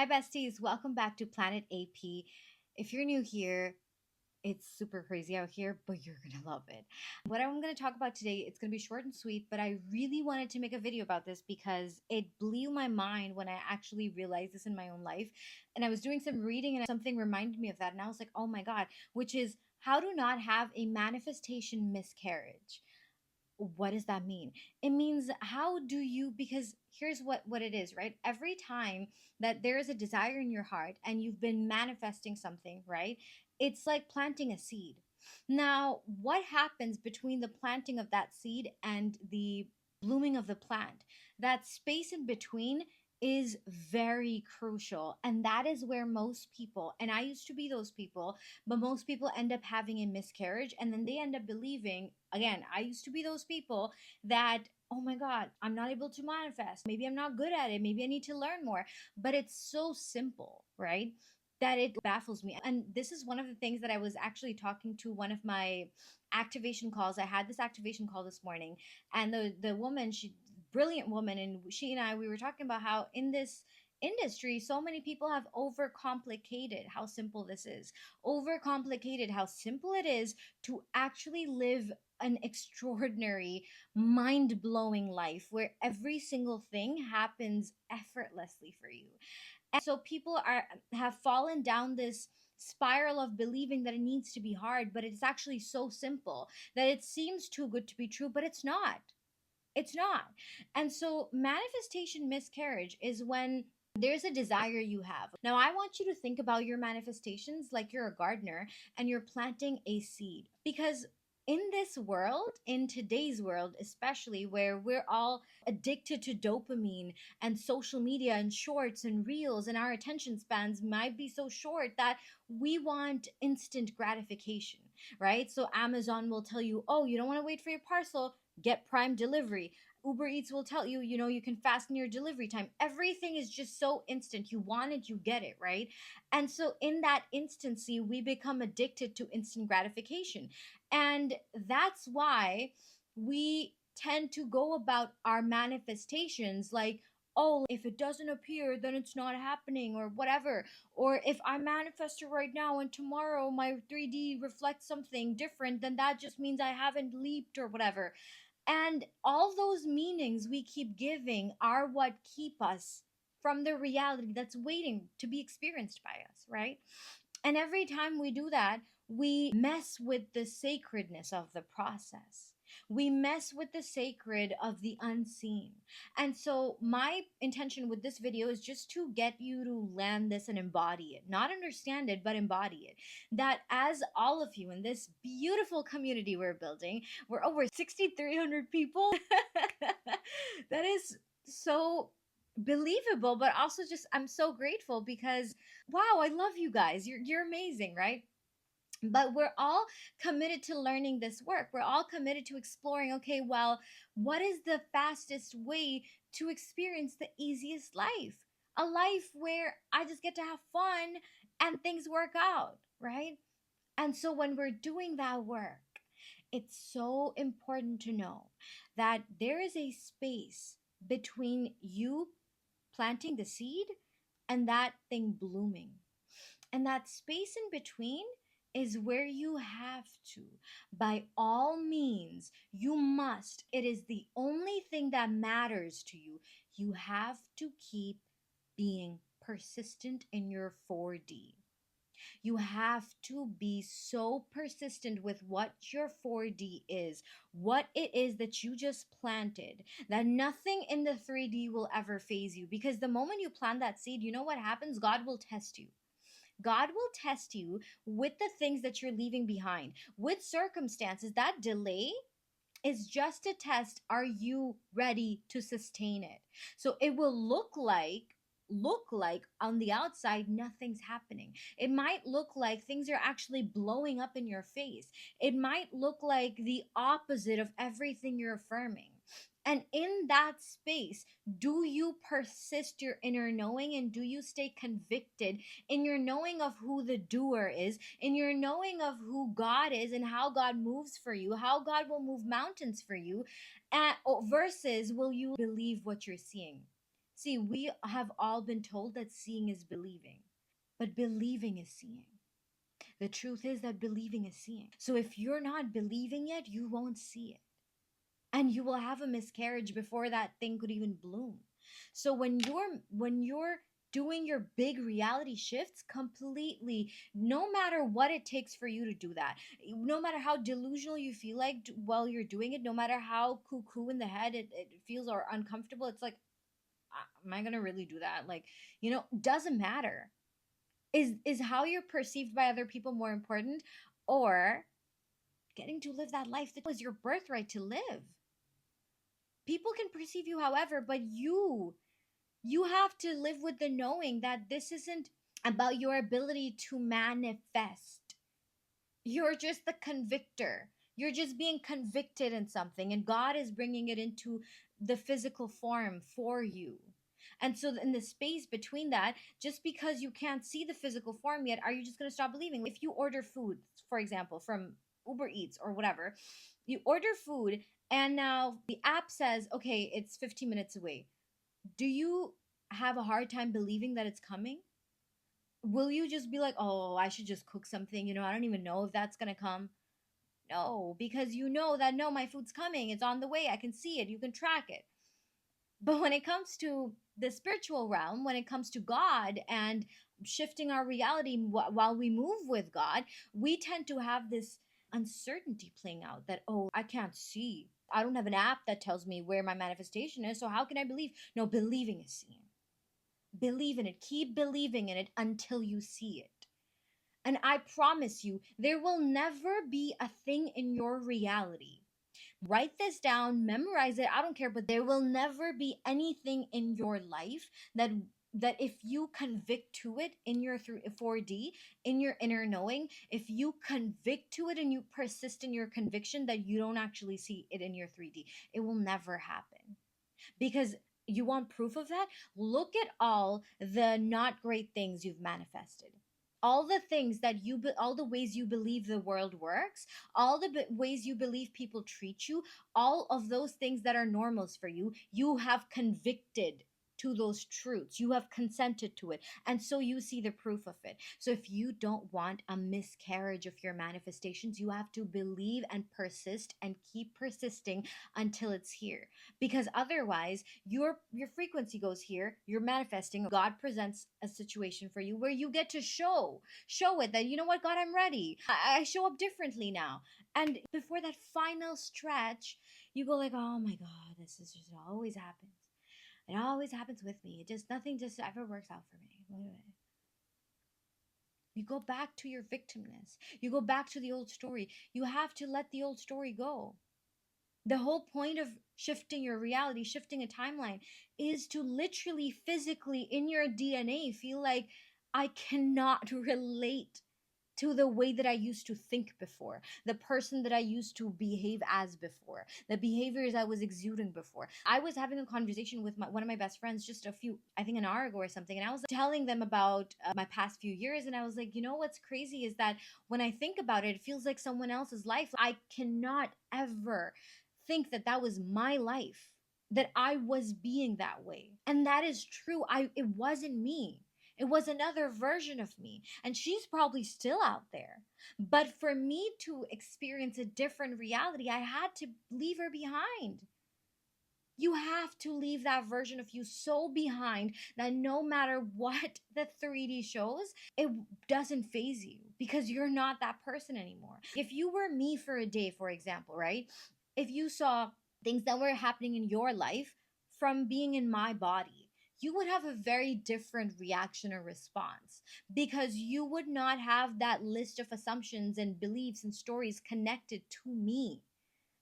Hi, besties. Welcome back to Planet AP. If you're new here, it's super crazy out here, but you're gonna love it. What I'm gonna talk about today, it's gonna be short and sweet, but I really wanted to make a video about this because it blew my mind when I actually realized this in my own life. And I was doing some reading and something reminded me of that, and I was like, oh my God, which is how to not have a manifestation miscarriage. What does that mean? It means how do you, because here's what it is, right? Every time that there is a desire in your heart and you've been manifesting something, right? It's like planting a seed. Now, what happens between the planting of that seed and the blooming of the plant? That space in between is very crucial, and that is where most people, and I used to be those people, but most people end up having a miscarriage, and then they end up believing, again, I used to be those people that, oh my God, I'm not able to manifest. Maybe I'm not good at it. Maybe I need to learn more. But it's so simple, right? That it baffles me. And this is one of the things that I was actually talking to one of my activation calls. I had this activation call this morning, and the woman, she brilliant woman, and she and I, we were talking about how in this industry so many people have overcomplicated how simple this is, overcomplicated how simple it is to actually live an extraordinary, mind blowing life where every single thing happens effortlessly for you. And so people have fallen down this spiral of believing that it needs to be hard, but it's actually so simple that it seems too good to be true, but it's not. It's not. And so manifestation miscarriage is when there's a desire you have. Now, I want you to think about your manifestations like you're a gardener and you're planting a seed. Because in this world, in today's world, especially where we're all addicted to dopamine and social media and shorts and reels, and our attention spans might be so short that we want instant gratification, right? So Amazon will tell you, oh, you don't want to wait for your parcel, get Prime delivery. Uber Eats will tell you, you can fasten your delivery time. Everything is just so instant. You want it, you get it, right? And so in that instancy, we become addicted to instant gratification. And that's why we tend to go about our manifestations like, oh, if it doesn't appear, then it's not happening, or whatever. Or if I manifest it right now and tomorrow my 3D reflects something different, then that just means I haven't leaped or whatever. And all those meanings we keep giving are what keep us from the reality that's waiting to be experienced by us, right? And every time we do that, we mess with the sacredness of the process. We mess with the sacred of the unseen. And so, my intention with this video is just to get you to land this and embody it. Not understand it, but embody it. That as all of you in this beautiful community we're building, we're over 6,300 people. That is so believable, but also just I'm so grateful because wow, I love you guys. You're amazing, right? But we're all committed to learning this work. We're all committed to exploring, okay, well, what is the fastest way to experience the easiest life? A life where I just get to have fun and things work out, right? And so when we're doing that work, it's so important to know that there is a space between you planting the seed and that thing blooming. And that space in between is where you have to, by all means, you must. It is the only thing that matters to you. You have to keep being persistent in your 4D. You have to be so persistent with what your 4D is, what it is that you just planted, that nothing in the 3D will ever phase you. Because the moment you plant that seed, you know what happens? God will test you. God will test you with the things that you're leaving behind, with circumstances. That delay is just a test. Are you ready to sustain it? So it will look like on the outside nothing's happening. It might look like things are actually blowing up in your face. It might look like the opposite of everything you're affirming. And in that space, do you persist your inner knowing, and do you stay convicted in your knowing of who the doer is, in your knowing of who God is and how God moves for you, how God will move mountains for you, versus will you believe what you're seeing? See, we have all been told that seeing is believing, but believing is seeing. The truth is that believing is seeing. So if you're not believing yet, you won't see it. And you will have a miscarriage before that thing could even bloom. So when you're doing your big reality shifts completely, no matter what it takes for you to do that, no matter how delusional you feel like while you're doing it, no matter how cuckoo in the head it feels or uncomfortable, it's like, am I gonna really do that? Like, doesn't matter. Is how you're perceived by other people more important, or getting to live that life that was your birthright to live? People can perceive you however, but you have to live with the knowing that this isn't about your ability to manifest. You're just the convictor. You're just being convicted in something, and God is bringing it into the physical form for you. And so, in the space between that, just because you can't see the physical form yet, are you just going to stop believing? If you order food, for example, from Uber Eats or whatever, you order food, and now the app says, okay, it's 15 minutes away. Do you have a hard time believing that it's coming? Will you just be like, oh, I should just cook something? I don't even know if that's going to come. No, because you know that, no, my food's coming. It's on the way. I can see it. You can track it. But when it comes to the spiritual realm, when it comes to God and shifting our reality while we move with God, we tend to have this uncertainty playing out that, oh, I can't see. I don't have an app that tells me where my manifestation is. So how can I believe? No, believing is seeing. Believe in it. Keep believing in it until you see it. And I promise you, there will never be a thing in your reality. Write this down, memorize it, I don't care, but there will never be anything in your life that if you convict to it in your 4D, in your inner knowing, if you convict to it and you persist in your conviction, that you don't actually see it in your 3D, it will never happen. Because you want proof of that? Look at all the not great things you've manifested. All the things that all the ways you believe the world works, all the ways you believe people treat you, all of those things that are normals for you, you have convicted to those truths. You have consented to it. And so you see the proof of it. So if you don't want a miscarriage of your manifestations, you have to believe and persist and keep persisting until it's here, because otherwise your frequency goes here, you're manifesting, God presents a situation for you where you get to show it that, you know what, God, I'm ready. I show up differently now. And before that final stretch, you go like, oh my God, this is just, it always happens. It always happens with me. It just, nothing just ever works out for me. You go back to your victimness. You go back to the old story. You have to let the old story go. The whole point of shifting your reality, shifting a timeline, is to literally, physically, in your DNA, feel like, I cannot relate to the way that I used to think before, the person that I used to behave as before, the behaviors I was exuding before. I was having a conversation with one of my best friends just I think an hour ago or something, and I was telling them about my past few years, and I was like, what's crazy is that when I think about it, it feels like someone else's life. I cannot ever think that that was my life, that I was being that way. And that is true. It wasn't me. It was another version of me. And she's probably still out there. But for me to experience a different reality, I had to leave her behind. You have to leave that version of you so behind that no matter what the 3D shows, it doesn't phase you, because you're not that person anymore. If you were me for a day, for example, right? If you saw things that were happening in your life from being in my body, you would have a very different reaction or response, because you would not have that list of assumptions and beliefs and stories connected to me.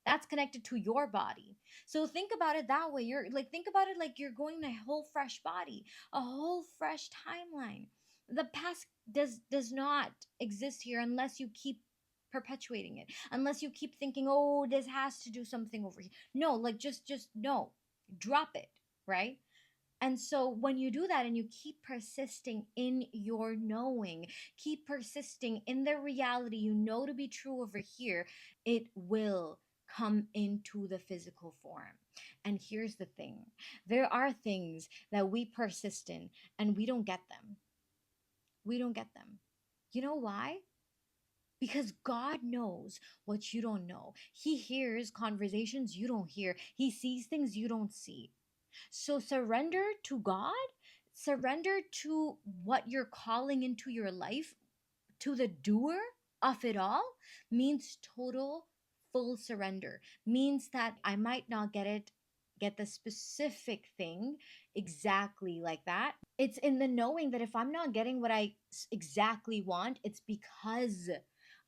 That's connected to your body. So think about it that way. Think about it like you're going a whole fresh body, a whole fresh timeline. The past does not exist here unless you keep perpetuating it, unless you keep thinking, oh, this has to do something over here. No, like just no, drop it, right? And so when you do that and you keep persisting in your knowing, keep persisting in the reality you know to be true over here, it will come into the physical form. And here's the thing, there are things that we persist in and we don't get them. We don't get them. You know why? Because God knows what you don't know. He hears conversations you don't hear, He sees things you don't see. So surrender to God, surrender to what you're calling into your life, to the doer of it all, means total full surrender. Means that I might not get the specific thing exactly like that. It's in the knowing that if I'm not getting what I exactly want, it's because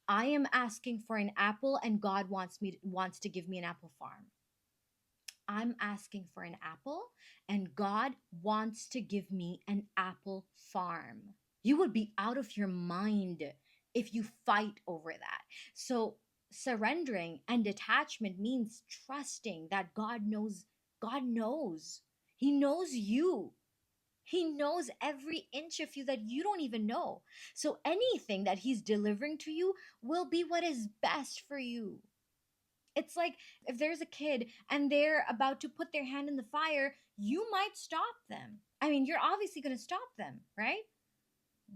I am asking for an apple and God wants to give me an apple farm. I'm asking for an apple and God wants to give me an apple farm. You would be out of your mind if you fight over that. So, surrendering and detachment means trusting that God knows. God knows. He knows you. He knows every inch of you that you don't even know. So, anything that He's delivering to you will be what is best for you. It's like if there's a kid and they're about to put their hand in the fire, you might stop them. I mean, you're obviously going to stop them, right?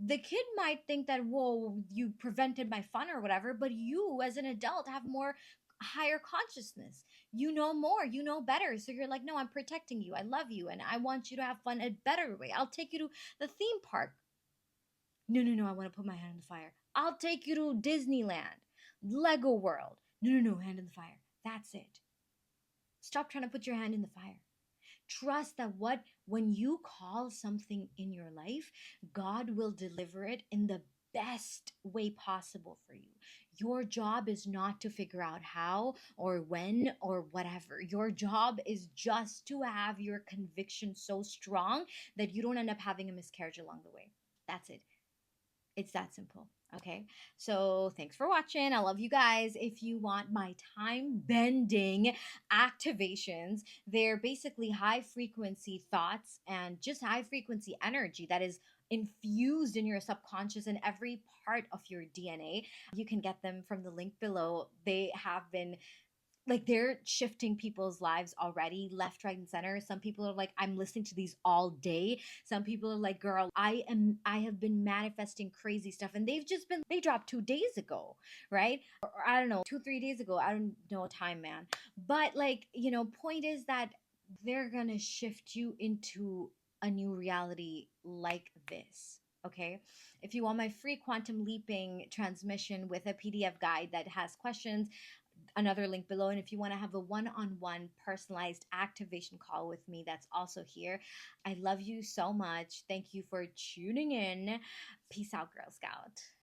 The kid might think that, whoa, you prevented my fun or whatever, but you as an adult have more higher consciousness. You know more, you know better. So you're like, no, I'm protecting you. I love you. And I want you to have fun a better way. I'll take you to the theme park. No, no, no, I want to put my hand in the fire. I'll take you to Disneyland, Lego World. No, no, no, hand in the fire. That's it. Stop trying to put your hand in the fire. Trust that when you call something in your life, God will deliver it in the best way possible for you. Your job is not to figure out how or when or whatever. Your job is just to have your conviction so strong that you don't end up having a miscarriage along the way. That's it. It's that simple. Okay. So thanks for watching. I love you guys. If you want my time bending activations, they're basically high frequency thoughts and just high frequency energy that is infused in your subconscious and every part of your DNA. You can get them from the link below. They have been like they're shifting people's lives already, left, right, and center. Some people are like, I'm listening to these all day. Some people are like, girl, I have been manifesting crazy stuff, and they dropped 2 days ago, right? Or I don't know, 2 3 days ago. I don't know time, man. But like, point is that they're gonna shift you into a new reality like this. Okay. If you want my free quantum leaping transmission with a PDF guide that has questions, another link below. And if you want to have a one-on-one personalized activation call with me, that's also here. I love you so much. Thank you for tuning in. Peace out, Girl Scout.